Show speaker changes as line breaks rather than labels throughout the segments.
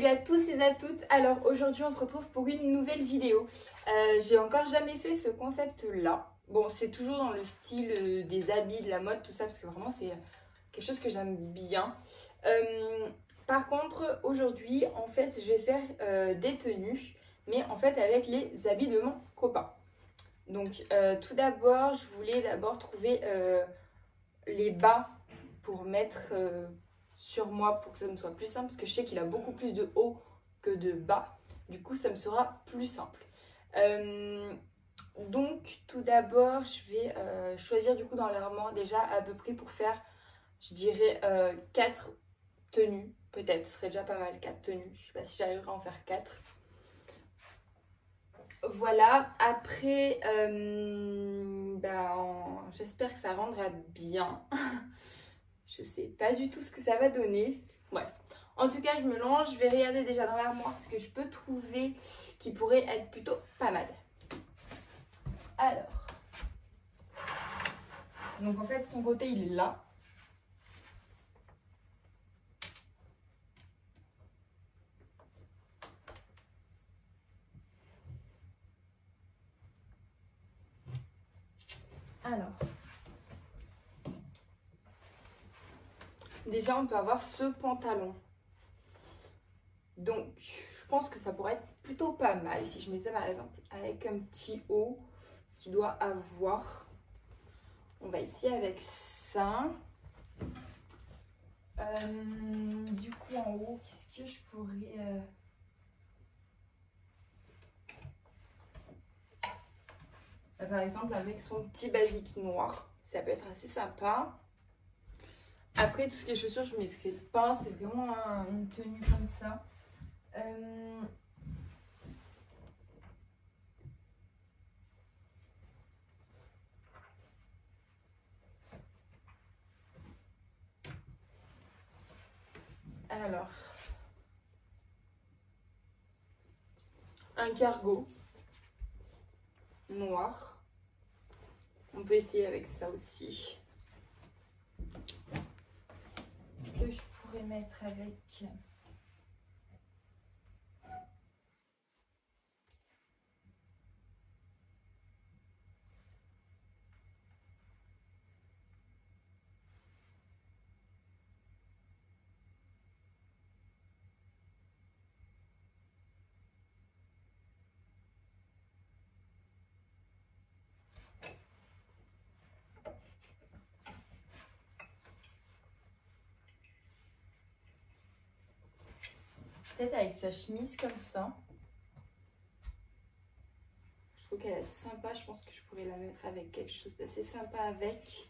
Salut à tous et à toutes. Alors aujourd'hui on se retrouve pour une nouvelle vidéo. J'ai encore jamais fait ce concept là. Bon, c'est toujours dans le style des habits, de la mode, tout ça, parce que vraiment c'est quelque chose que j'aime bien. Par contre aujourd'hui en fait je vais faire des tenues, mais en fait avec les habits de mon copain. Donc tout d'abord je voulais trouver les bas pour mettre sur moi pour que ça me soit plus simple, parce que je sais qu'il a beaucoup plus de haut que de bas, du coup ça me sera plus simple. Donc tout d'abord je vais choisir du coup dans l'armoire déjà à peu près pour faire, je dirais 4 tenues, peut-être, ce serait déjà pas mal, 4 tenues, je sais pas si j'arriverai à en faire 4. Voilà, après j'espère que ça rendra bien. Je sais pas du tout ce que ça va donner. Ouais. En tout cas, je me lance. Je vais regarder déjà dans l'armoire ce que je peux trouver qui pourrait être plutôt pas mal. Alors. Donc en fait, son côté, il est là. Alors. Déjà, on peut avoir ce pantalon. Donc, je pense que ça pourrait être plutôt pas mal si je mets ça par exemple avec un petit haut qui doit avoir. On va ici avec ça. Du coup, en haut, qu'est-ce que je pourrais... Par exemple, avec son petit basique noir, ça peut être assez sympa. Après, tout ce qui est chaussures, je ne mettrai pas. C'est vraiment une tenue comme ça. Alors, un cargo noir. On peut essayer avec ça aussi. Que je pourrais mettre avec... Peut-être avec sa chemise comme ça. Je trouve qu'elle est assez sympa. Je pense que je pourrais la mettre avec quelque chose d'assez sympa avec.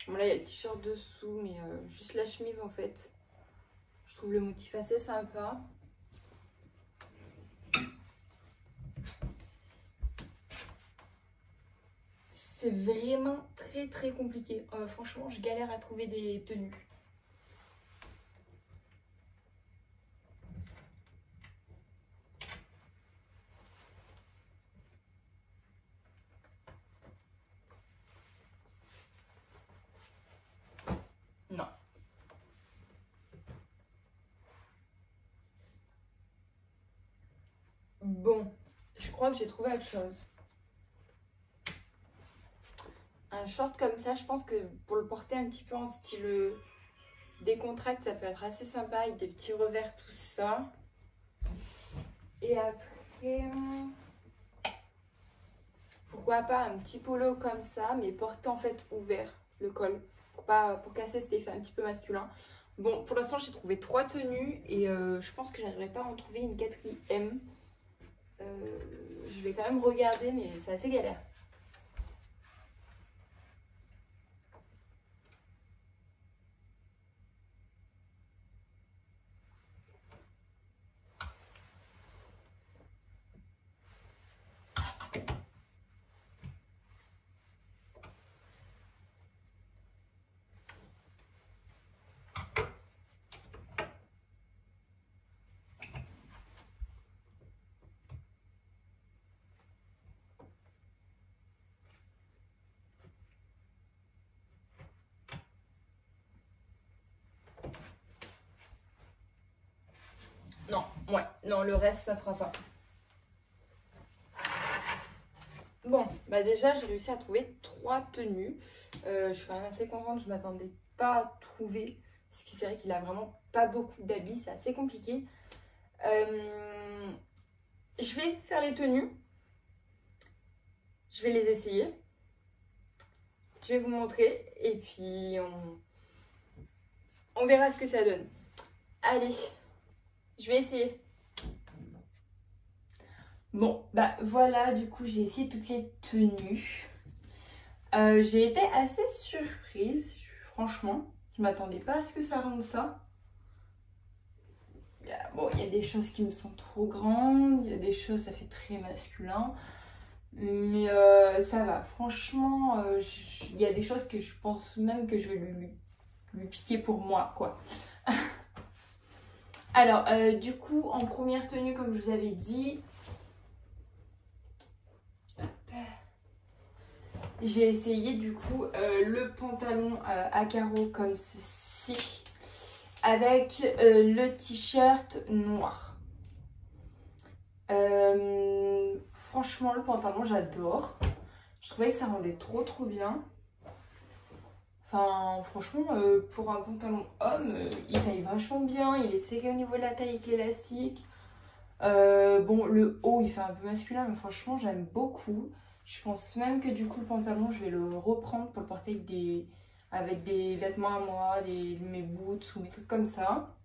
Bon là il y a le t-shirt dessous, mais juste la chemise en fait. Je trouve le motif assez sympa. C'est vraiment très compliqué. Franchement, je galère à trouver des tenues. Non. Bon, je crois que j'ai trouvé autre chose. Un short comme ça, je pense que pour le porter un petit peu en style décontracté, ça peut être assez sympa avec des petits revers, tout ça. Et après, pourquoi pas un petit polo comme ça, mais porté en fait ouvert, le col, pour casser cet effet un petit peu masculin. Bon, pour l'instant, j'ai trouvé 3 tenues et je pense que j'arriverai pas à en trouver une 4e. Je vais quand même regarder, mais c'est assez galère. Ouais, non, le reste, ça fera pas. Bon, bah déjà, j'ai réussi à trouver 3 tenues. Je suis quand même assez contente, je m'attendais pas à trouver. Parce que c'est vrai qu'il a vraiment pas beaucoup d'habits, c'est assez compliqué. Je vais faire les tenues. Je vais les essayer. Je vais vous montrer. Et puis, on verra ce que ça donne. Allez, je vais essayer. Bon, bah voilà, du coup, j'ai essayé toutes les tenues. J'ai été assez surprise, franchement. Je m'attendais pas à ce que ça rende ça. Bon, il y a des choses qui me sont trop grandes, il y a des choses, ça fait très masculin. Mais ça va, franchement, il y a des choses que je pense même que je vais lui piquer pour moi, quoi. Alors, du coup, en première tenue, comme je vous avais dit, j'ai essayé du coup le pantalon à carreaux comme ceci, avec le t-shirt noir. Franchement, le pantalon, j'adore. Je trouvais que ça rendait trop bien. Enfin, franchement, pour un pantalon homme, il taille vachement bien. Il est serré au niveau de la taille avec l'élastique. Bon, le haut, il fait un peu masculin, mais franchement, j'aime beaucoup. Je pense même que du coup, le pantalon, je vais le reprendre pour le porter avec des vêtements à moi, mes boots ou mes trucs comme ça.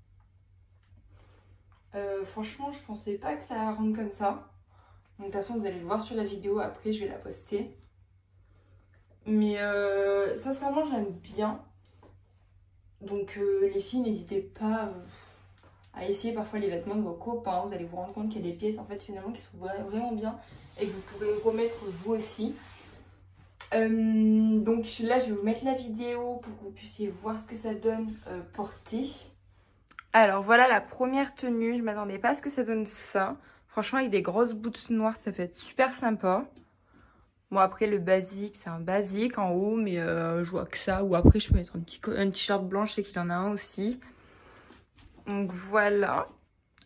Franchement, je pensais pas que ça rende comme ça. Donc, de toute façon, vous allez le voir sur la vidéo. Après, je vais la poster. Mais sincèrement, j'aime bien. Donc, les filles, n'hésitez pas à essayer parfois les vêtements de vos copains. Vous allez vous rendre compte qu'il y a des pièces, en fait, finalement, qui sont vraiment bien et que vous pourrez remettre vous aussi. Donc là, je vais vous mettre la vidéo pour que vous puissiez voir ce que ça donne porter. Alors, voilà la première tenue. Je m'attendais pas à ce que ça donne ça. Franchement, avec des grosses boots noires, ça peut être super sympa. Bon, après, le basique, c'est un basique en haut, mais je vois que ça. Ou après, je peux mettre un t-shirt blanc, je sais qu'il y en a un aussi. Donc, voilà.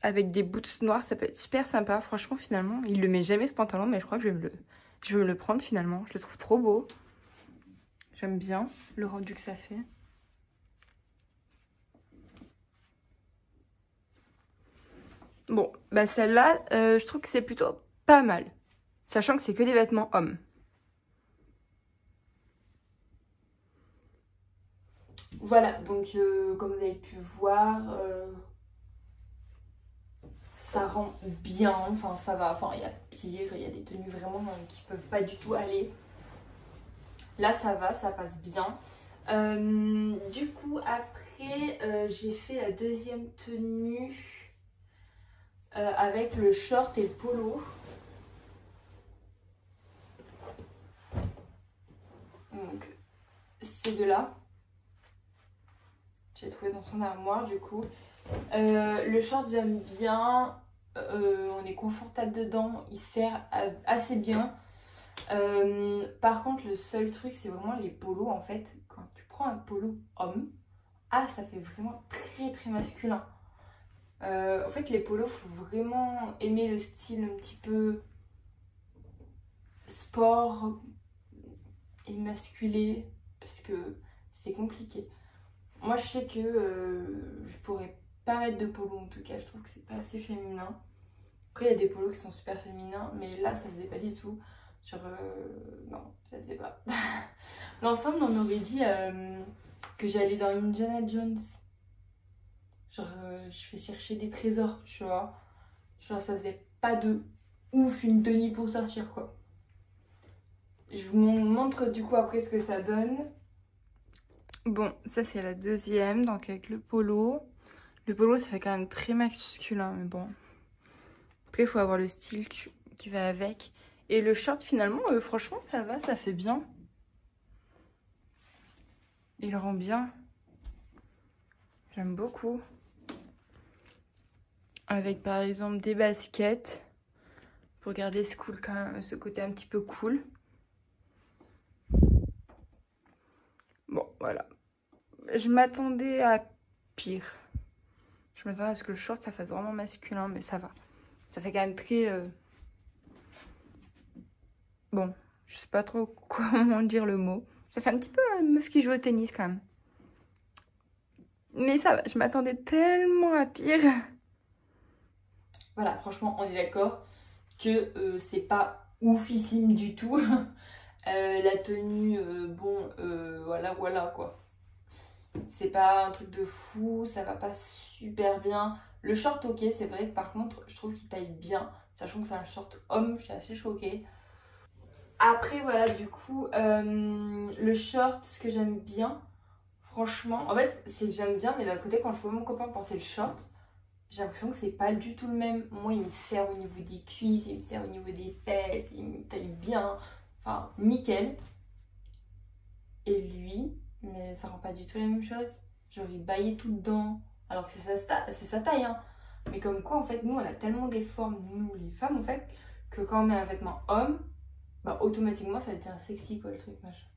Avec des boots noirs, ça peut être super sympa. Franchement, finalement, il le met jamais ce pantalon, mais je crois que je vais me le prendre finalement. Je le trouve trop beau. J'aime bien le rendu que ça fait. Bon, bah celle-là, je trouve que c'est plutôt pas mal. Sachant que c'est que des vêtements hommes. Voilà, donc comme vous avez pu voir, ça rend bien, enfin ça va, enfin il y a pire, il y a des tenues vraiment qui peuvent pas du tout aller. Là ça va, ça passe bien. Du coup après j'ai fait la deuxième tenue avec le short et le polo. Donc ces deux-là. J'ai trouvé dans son armoire du coup. Le short j'aime bien, on est confortable dedans, il sert assez bien. Par contre le seul truc c'est vraiment les polos en fait. Quand tu prends un polo homme, ça fait vraiment très masculin. En fait les polos faut vraiment aimer le style un petit peu sport et masculé parce que c'est compliqué. Moi je sais que je pourrais pas mettre de polo en tout cas, je trouve que c'est pas assez féminin. Après il y a des polos qui sont super féminins, mais là ça faisait pas du tout. Genre non, ça faisait pas. L'ensemble on m'aurait dit que j'allais dans Indiana Jones. Genre je fais chercher des trésors, tu vois. Genre ça faisait pas de ouf une tenue pour sortir quoi. Je vous montre du coup après ce que ça donne. Bon, ça c'est la deuxième, donc avec le polo. Le polo, ça fait quand même très masculin, mais bon. Après, il faut avoir le style qui va avec. Et le short, finalement, franchement, ça va, ça fait bien. Il rend bien. J'aime beaucoup. Avec, par exemple, des baskets. Pour garder ce côté un petit peu cool. Bon, voilà. Je m'attendais à pire. Je m'attendais à ce que le short, ça fasse vraiment masculin, mais ça va. Ça fait quand même très... Bon, je sais pas trop comment dire le mot. Ça fait un petit peu meuf qui joue au tennis quand même. Mais ça va, je m'attendais tellement à pire. Voilà, franchement, on est d'accord que c'est pas oufissime du tout. La tenue, bon, voilà quoi. C'est pas un truc de fou, ça va pas super bien. Le short, ok, c'est vrai que par contre, je trouve qu'il taille bien. Sachant que c'est un short homme, je suis assez choquée. Après, voilà, du coup, le short, ce que j'aime bien, franchement, en fait, c'est que j'aime bien, mais d'un côté, quand je vois mon copain porter le short, j'ai l'impression que c'est pas du tout le même. Moi, il me sert au niveau des cuisses, il me sert au niveau des fesses, il me taille bien. Enfin, nickel. Et lui, mais ça rend pas du tout la même chose. Genre, il baillait tout dedans. Alors que c'est sa taille, hein. Mais comme quoi, en fait, nous, on a tellement des formes, nous, les femmes, en fait, que quand on met un vêtement homme, bah, automatiquement, ça devient sexy, quoi, le truc, machin.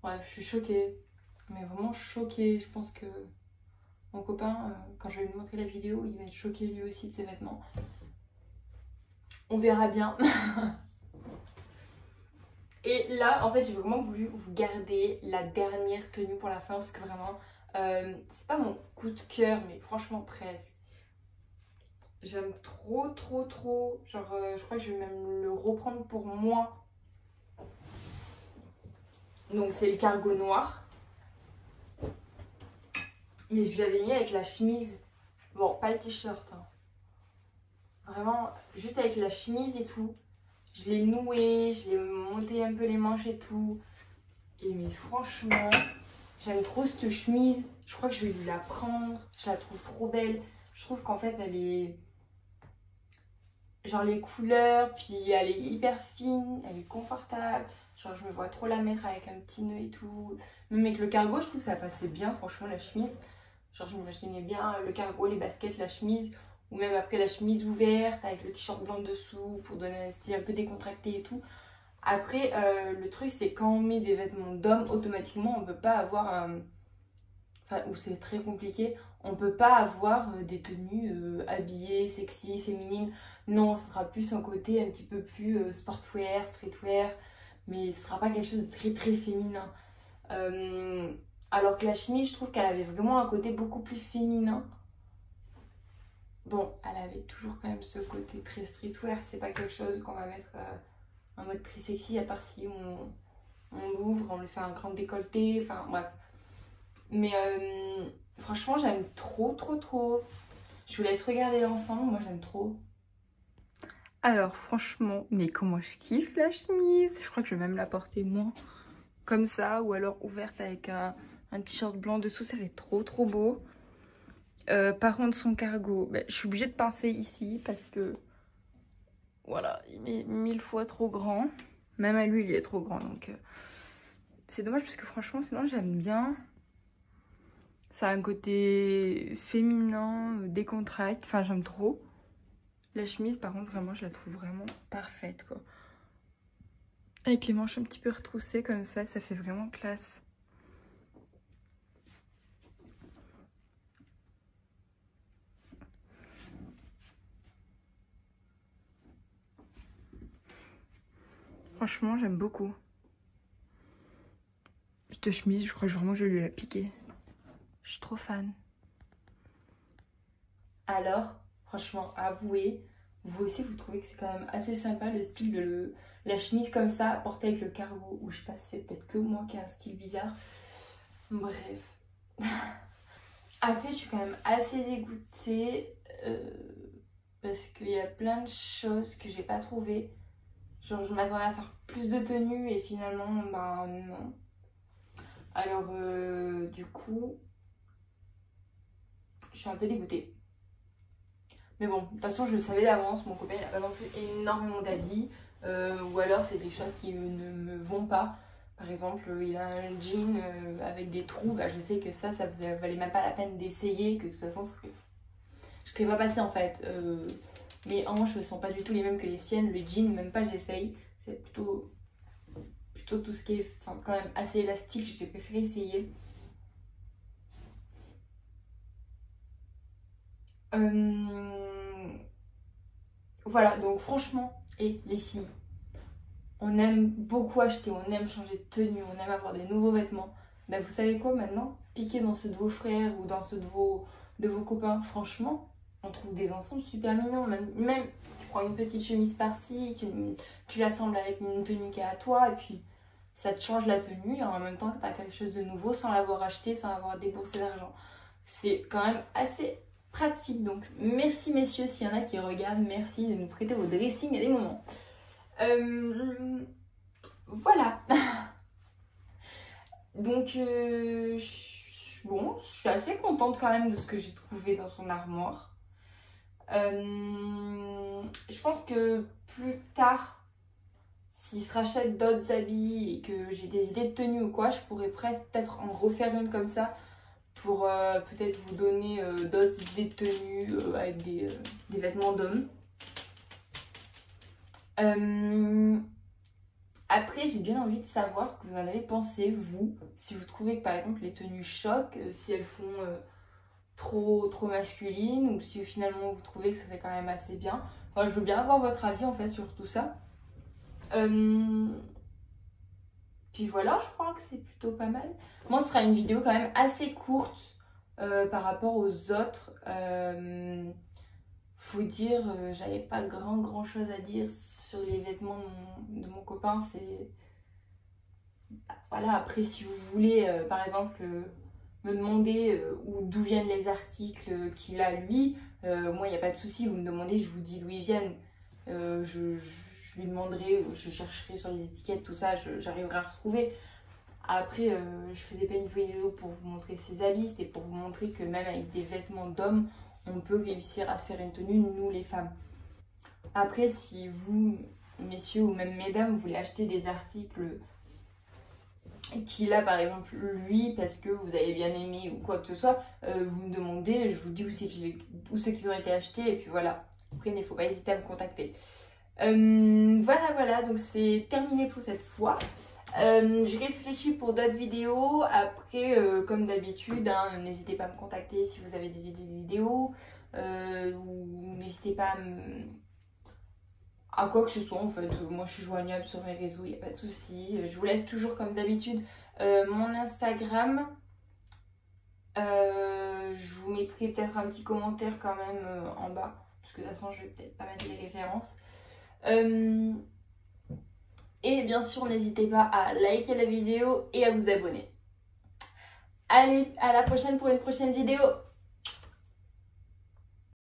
Bref, je suis choquée. Mais vraiment choquée. Je pense que mon copain, quand je vais lui montrer la vidéo, il va être choqué lui aussi de ses vêtements. On verra bien. Et là, en fait, j'ai vraiment voulu vous garder la dernière tenue pour la fin parce que vraiment, c'est pas mon coup de cœur, mais franchement presque. J'aime trop. Genre, je crois que je vais même le reprendre pour moi. Donc, c'est le cargo noir. Mais je l'avais mis avec la chemise. Bon, pas le t-shirt. Hein. Vraiment, juste avec la chemise et tout. Je l'ai noué, je l'ai monté un peu les manches et tout. Et mais franchement, j'aime trop cette chemise. Je crois que je vais lui la prendre. Je la trouve trop belle. Je trouve qu'en fait, elle est... Genre les couleurs, puis elle est hyper fine, elle est confortable. Genre je me vois trop la mettre avec un petit nœud et tout. Même avec le cargo, je trouve que ça passait bien, franchement, la chemise. Genre je m'imaginais bien le cargo, les baskets, la chemise. Ou même après la chemise ouverte avec le t-shirt blanc dessous pour donner un style un peu décontracté et tout. Après, le truc, c'est quand on met des vêtements d'homme, automatiquement, on peut pas avoir un... Enfin, où c'est très compliqué, on peut pas avoir des tenues habillées, sexy, féminines. Non, ce sera plus un côté un petit peu plus sportwear, streetwear, mais ce sera pas quelque chose de très féminin. Alors que la chemise, je trouve qu'elle avait vraiment un côté beaucoup plus féminin. Bon, elle avait toujours quand même ce côté très streetwear, c'est pas quelque chose qu'on va mettre en mode très sexy, à part si on l'ouvre, on lui fait un grand décolleté, enfin bref. Mais franchement, j'aime trop. Je vous laisse regarder l'ensemble, moi j'aime trop. Alors franchement, mais comment je kiffe la chemise. Je crois que je vais même la porter moi comme ça, ou alors ouverte avec un t-shirt blanc dessous, ça fait trop beau. Par contre son cargo, je suis obligée de pincer ici parce que voilà, il est 1000 fois trop grand. Même à lui il est trop grand, donc c'est dommage parce que franchement sinon j'aime bien. Ça a un côté féminin, décontracté, enfin j'aime trop. La chemise par contre vraiment je la trouve vraiment parfaite quoi. Avec les manches un petit peu retroussées comme ça fait vraiment classe. Franchement j'aime beaucoup. Cette chemise je crois que vraiment je vais lui la piquer. Je suis trop fan. Alors, franchement, avouez, vous aussi vous trouvez que c'est quand même assez sympa le style de la chemise comme ça, portée avec le cargo, ou je sais pas si c'est peut-être que moi qui ai un style bizarre. Bref. Après, je suis quand même assez dégoûtée parce qu'il y a plein de choses que j'ai pas trouvées. Genre, je m'attendais à faire plus de tenues et finalement, bah non. Alors, du coup, je suis un peu dégoûtée. Mais bon, de toute façon, je le savais d'avance. Mon copain, il n'a pas non plus énormément d'habits. Ou alors, c'est des choses qui ne me vont pas. Par exemple, il a un jean avec des trous. Bah, je sais que ça valait même pas la peine d'essayer. Que de toute façon, je ne serais pas passée en fait. Mes hanches ne sont pas du tout les mêmes que les siennes. Le jean, même pas, j'essaye. C'est plutôt tout ce qui est quand même assez élastique. J'ai préféré essayer. Voilà, donc franchement, et les filles, on aime beaucoup acheter, on aime changer de tenue, on aime avoir des nouveaux vêtements. Bah vous savez quoi maintenant? Piquez dans ceux de vos frères ou dans ceux de vos copains. Franchement, on trouve des ensembles super mignons. Même tu prends une petite chemise par-ci, tu l'assembles avec une tenue qui est à toi et puis ça te change la tenue et en même temps que tu as quelque chose de nouveau sans l'avoir acheté, sans avoir déboursé d'argent. C'est quand même assez pratique. Donc merci messieurs, s'il y en a qui regardent, merci de nous prêter vos dressings à des moments. Voilà. Donc bon, je suis assez contente quand même de ce que j'ai trouvé dans son armoire. Je pense que plus tard, s'il se rachète d'autres habits et que j'ai des idées de tenue ou quoi, je pourrais presque peut-être en refaire une comme ça pour peut-être vous donner d'autres idées de tenue avec des vêtements d'homme. Après, j'ai bien envie de savoir ce que vous en avez pensé, vous. Si vous trouvez que par exemple les tenues choquent, si elles font trop masculines ou si finalement vous trouvez que ça fait quand même assez bien. Enfin, je veux bien avoir votre avis en fait sur tout ça. Puis voilà, je crois que c'est plutôt pas mal. Moi, ce sera une vidéo quand même assez courte par rapport aux autres. Faut dire, j'avais pas grand chose à dire sur les vêtements de mon copain. C'est voilà, après si vous voulez par exemple me demander d'où viennent les articles qu'il a lui, moi il n'y a pas de souci, vous me demandez, je vous dis d'où ils viennent. Je lui demanderai, je chercherai sur les étiquettes, tout ça, j'arriverai à retrouver. Après, je faisais pas une vidéo pour vous montrer ses habits, c'était pour vous montrer que même avec des vêtements d'hommes, on peut réussir à se faire une tenue, nous les femmes. Après, si vous, messieurs ou même mesdames, vous voulez acheter des articles qu'il a par exemple lui parce que vous avez bien aimé ou quoi que ce soit, vous me demandez, je vous dis où c'est qu'ils ont été achetés et puis voilà. Après, il ne faut pas hésiter à me contacter. Voilà, donc c'est terminé pour cette fois. Je réfléchis pour d'autres vidéos. Après, comme d'habitude, hein, n'hésitez pas à me contacter si vous avez des idées de vidéos. Ou n'hésitez pas à quoi que ce soit en fait. Moi je suis joignable sur mes réseaux, il n'y a pas de souci. Je vous laisse toujours comme d'habitude mon Instagram. Je vous mettrai peut-être un petit commentaire quand même en bas. Parce que de toute façon je vais peut-être pas mettre les références. Et bien sûr n'hésitez pas à liker la vidéo et à vous abonner. Allez, à la prochaine pour une prochaine vidéo.